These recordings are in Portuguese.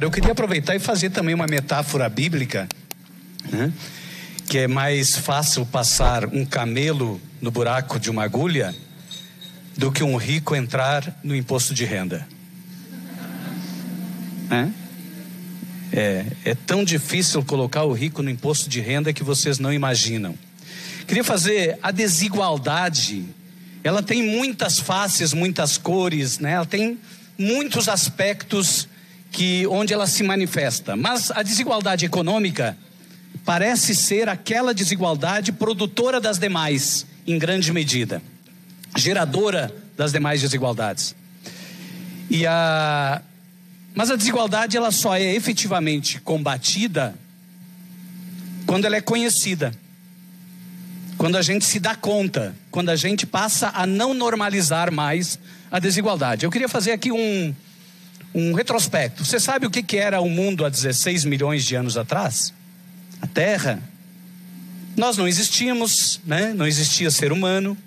Eu queria aproveitar e fazer também uma metáfora bíblica, né? Que é mais fácil passar um camelo no buraco de uma agulha do que um rico entrar no imposto de renda. É tão difícil colocar o rico no imposto de renda que vocês não imaginam. Queria fazer a desigualdade. Ela tem muitas faces, muitas cores, né? Ela tem muitos aspectos onde ela se manifesta. Mas a desigualdade econômica parece ser aquela desigualdade produtora das demais, em grande medida, geradora das demais desigualdades. Mas a desigualdade, ela só é efetivamente combatida quando ela é conhecida, quando a gente se dá conta, quando a gente passa a não normalizar mais a desigualdade. Eu queria fazer aqui um retrospecto. Você sabe o que era o mundo há 16 milhões de anos atrás? A Terra. Nós não existíamos, né? Não existia ser humano.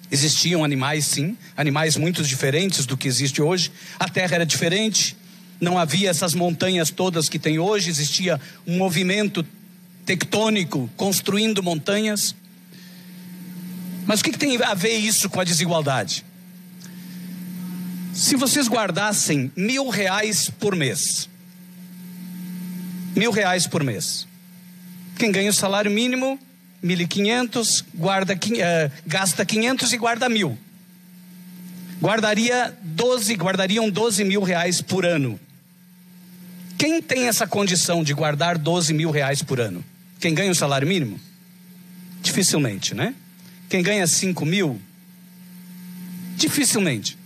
Existiam animais, sim, animais muito diferentes do que existe hoje. A Terra era diferente, não havia essas montanhas todas que tem hoje, existia um movimento tectônico construindo montanhas. Mas o que tem a ver isso com a desigualdade? Se vocês guardassem R$1.000 por mês, R$1.000 por mês, quem ganha o salário mínimo, 1.500, gasta 500 e guarda 1.000. Guardariam 12 mil reais por ano. Quem tem essa condição de guardar 12 mil reais por ano? Quem ganha o salário mínimo? Dificilmente, né? Quem ganha 5 mil? Dificilmente.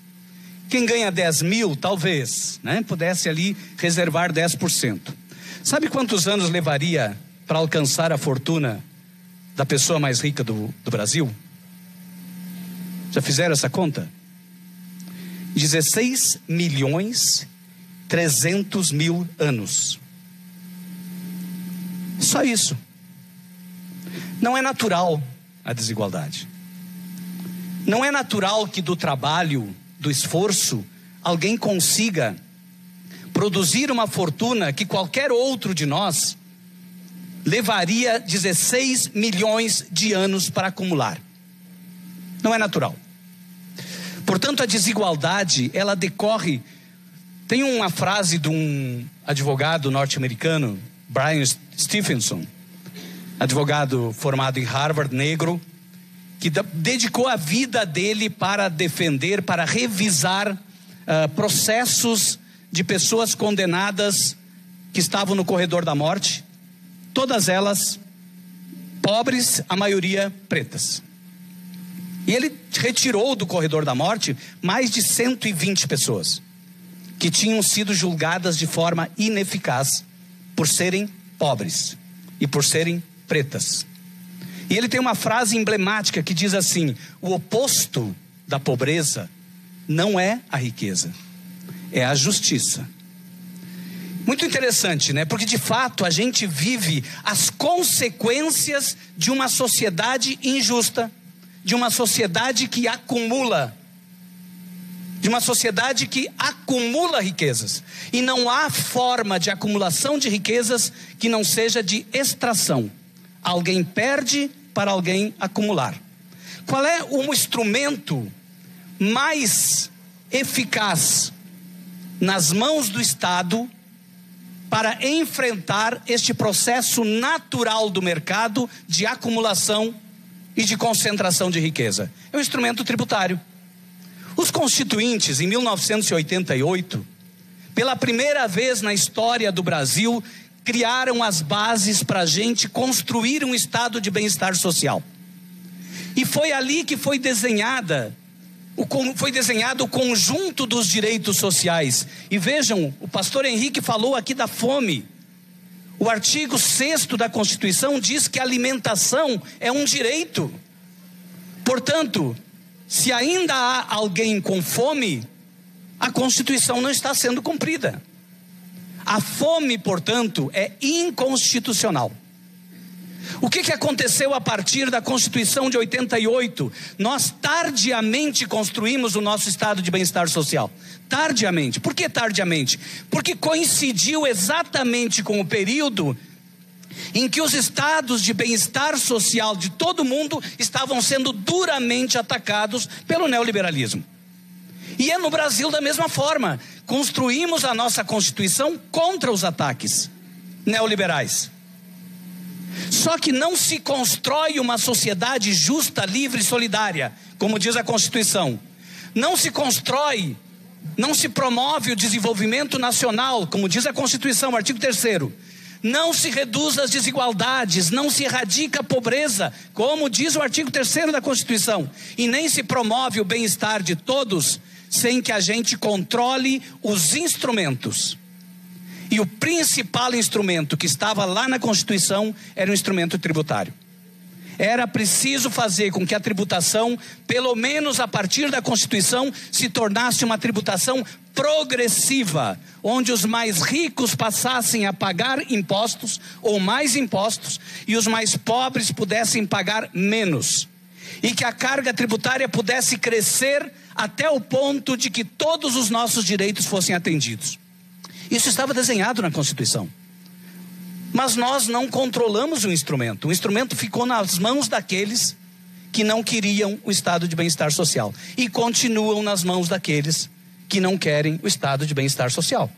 Quem ganha 10 mil, talvez, né? Pudesse ali reservar 10%. Sabe quantos anos levaria para alcançar a fortuna da pessoa mais rica do Brasil? Já fizeram essa conta? 16.300.000 anos. Só isso. Não é natural a desigualdade. Não é natural que do trabalho, do esforço, alguém consiga produzir uma fortuna que qualquer outro de nós levaria 16 milhões de anos para acumular. Não é natural. Portanto, a desigualdade, ela decorre. Tem uma frase de um advogado norte-americano, Brian Stephenson, advogado formado em Harvard, negro, que dedicou a vida dele para defender, para revisar processos de pessoas condenadas que estavam no corredor da morte, todas elas pobres, a maioria pretas. E ele retirou do corredor da morte mais de 120 pessoas que tinham sido julgadas de forma ineficaz por serem pobres e por serem pretas. E ele tem uma frase emblemática que diz assim: o oposto da pobreza não é a riqueza, é a justiça. Muito interessante, né? Porque de fato a gente vive as consequências de uma sociedade injusta, de uma sociedade que acumula, de uma sociedade que acumula riquezas. E não há forma de acumulação de riquezas que não seja de extração. Alguém perde para alguém acumular. Qual é o instrumento mais eficaz nas mãos do Estado para enfrentar este processo natural do mercado de acumulação e de concentração de riqueza? É o instrumento tributário. Os constituintes, em 1988, pela primeira vez na história do Brasil, criaram as bases para a gente construir um estado de bem-estar social. E foi ali que foi desenhado o conjunto dos direitos sociais. E vejam, o pastor Henrique falou aqui da fome. O artigo 6º da Constituição diz que a alimentação é um direito. Portanto, se ainda há alguém com fome, a Constituição não está sendo cumprida. A fome, portanto, é inconstitucional. O que aconteceu a partir da Constituição de 88? Nós tardiamente construímos o nosso estado de bem-estar social. Tardiamente. Por que tardiamente? Porque coincidiu exatamente com o período em que os estados de bem-estar social de todo mundo estavam sendo duramente atacados pelo neoliberalismo. E é no Brasil da mesma forma. Construímos a nossa Constituição contra os ataques neoliberais. Só que não se constrói uma sociedade justa, livre e solidária, como diz a Constituição. Não se constrói, não se promove o desenvolvimento nacional, como diz a Constituição, artigo 3º. Não se reduz as desigualdades, não se erradica a pobreza, como diz o artigo 3º da Constituição. E nem se promove o bem-estar de todos, sem que a gente controle os instrumentos. E o principal instrumento que estava lá na Constituição era o instrumento tributário. Era preciso fazer com que a tributação, pelo menos a partir da Constituição, se tornasse uma tributação progressiva, onde os mais ricos passassem a pagar impostos ou mais impostos e os mais pobres pudessem pagar menos. E que a carga tributária pudesse crescer até o ponto de que todos os nossos direitos fossem atendidos. Isso estava desenhado na Constituição. Mas nós não controlamos o instrumento. O instrumento ficou nas mãos daqueles que não queriam o estado de bem-estar social. E continuam nas mãos daqueles que não querem o estado de bem-estar social.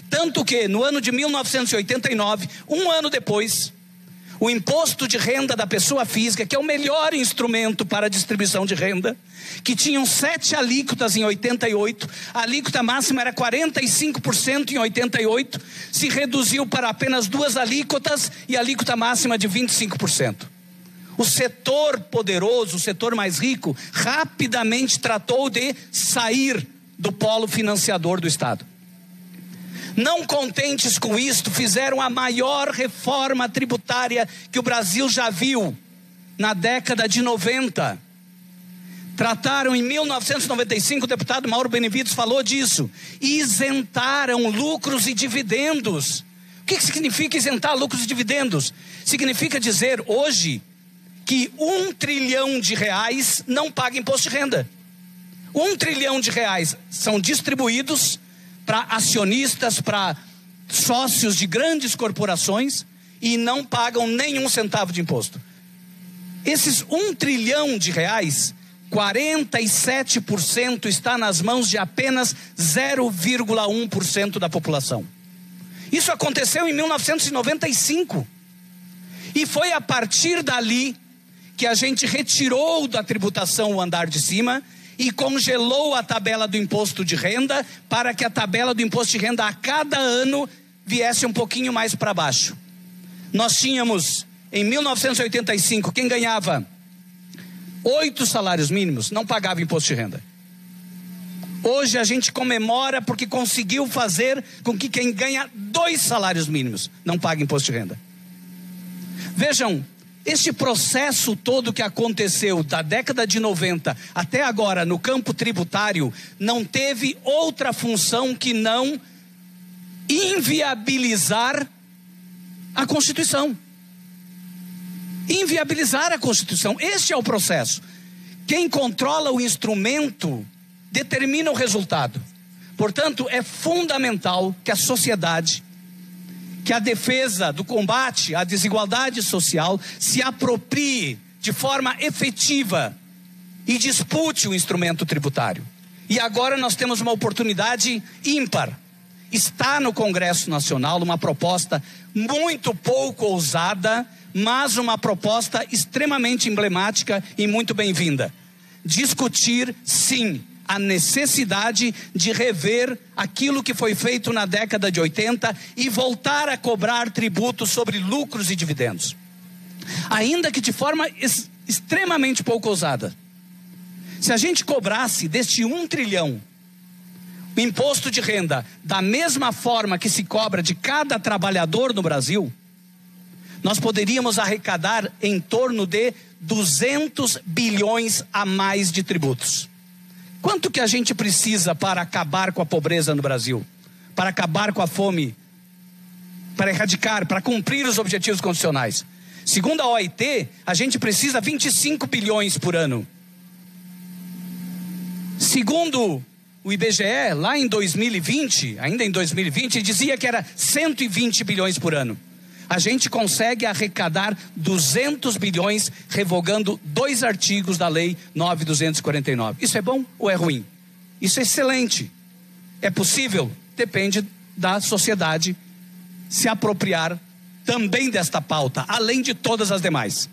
Tanto que no ano de 1989, um ano depois, o imposto de renda da pessoa física, que é o melhor instrumento para a distribuição de renda, que tinham 7 alíquotas em 88, a alíquota máxima era 45% em 88, se reduziu para apenas 2 alíquotas e a alíquota máxima de 25%. O setor poderoso, o setor mais rico, rapidamente tratou de sair do polo financiador do Estado. Não contentes com isto, fizeram a maior reforma tributária que o Brasil já viu na década de 90. Trataram em 1995, o deputado Mauro Benevides falou disso, isentaram lucros e dividendos. O que significa isentar lucros e dividendos? Significa dizer hoje que R$1 trilhão não paga imposto de renda. R$1 trilhão são distribuídos para acionistas, para sócios de grandes corporações e não pagam nenhum centavo de imposto. Esses R$1 trilhão, 47% está nas mãos de apenas 0,1% da população. Isso aconteceu em 1995. E foi a partir dali que a gente retirou da tributação o andar de cima e congelou a tabela do imposto de renda para que a tabela do imposto de renda a cada ano viesse um pouquinho mais para baixo. Nós tínhamos, em 1985, quem ganhava 8 salários mínimos não pagava imposto de renda. Hoje a gente comemora porque conseguiu fazer com que quem ganha 2 salários mínimos não pague imposto de renda. Vejam, este processo todo que aconteceu da década de 90 até agora no campo tributário não teve outra função que não inviabilizar a Constituição. Inviabilizar a Constituição. Este é o processo. Quem controla o instrumento determina o resultado. Portanto, é fundamental que a sociedade, que a defesa do combate à desigualdade social se aproprie de forma efetiva e dispute o instrumento tributário. E agora nós temos uma oportunidade ímpar. Está no Congresso Nacional uma proposta muito pouco ousada, mas uma proposta extremamente emblemática e muito bem-vinda. Discutir, sim, a necessidade de rever aquilo que foi feito na década de 80 e voltar a cobrar tributos sobre lucros e dividendos. Ainda que de forma extremamente pouco ousada. Se a gente cobrasse deste 1 trilhão o imposto de renda da mesma forma que se cobra de cada trabalhador no Brasil, nós poderíamos arrecadar em torno de 200 bilhões a mais de tributos. Quanto que a gente precisa para acabar com a pobreza no Brasil? Para acabar com a fome? Para erradicar, para cumprir os objetivos constitucionais? Segundo a OIT, a gente precisa 25 bilhões por ano. Segundo o IBGE, lá em 2020, ainda em 2020, dizia que era 120 bilhões por ano. A gente consegue arrecadar 200 bilhões revogando 2 artigos da Lei 9.249. Isso é bom ou é ruim? Isso é excelente. É possível? Depende da sociedade se apropriar também desta pauta, além de todas as demais.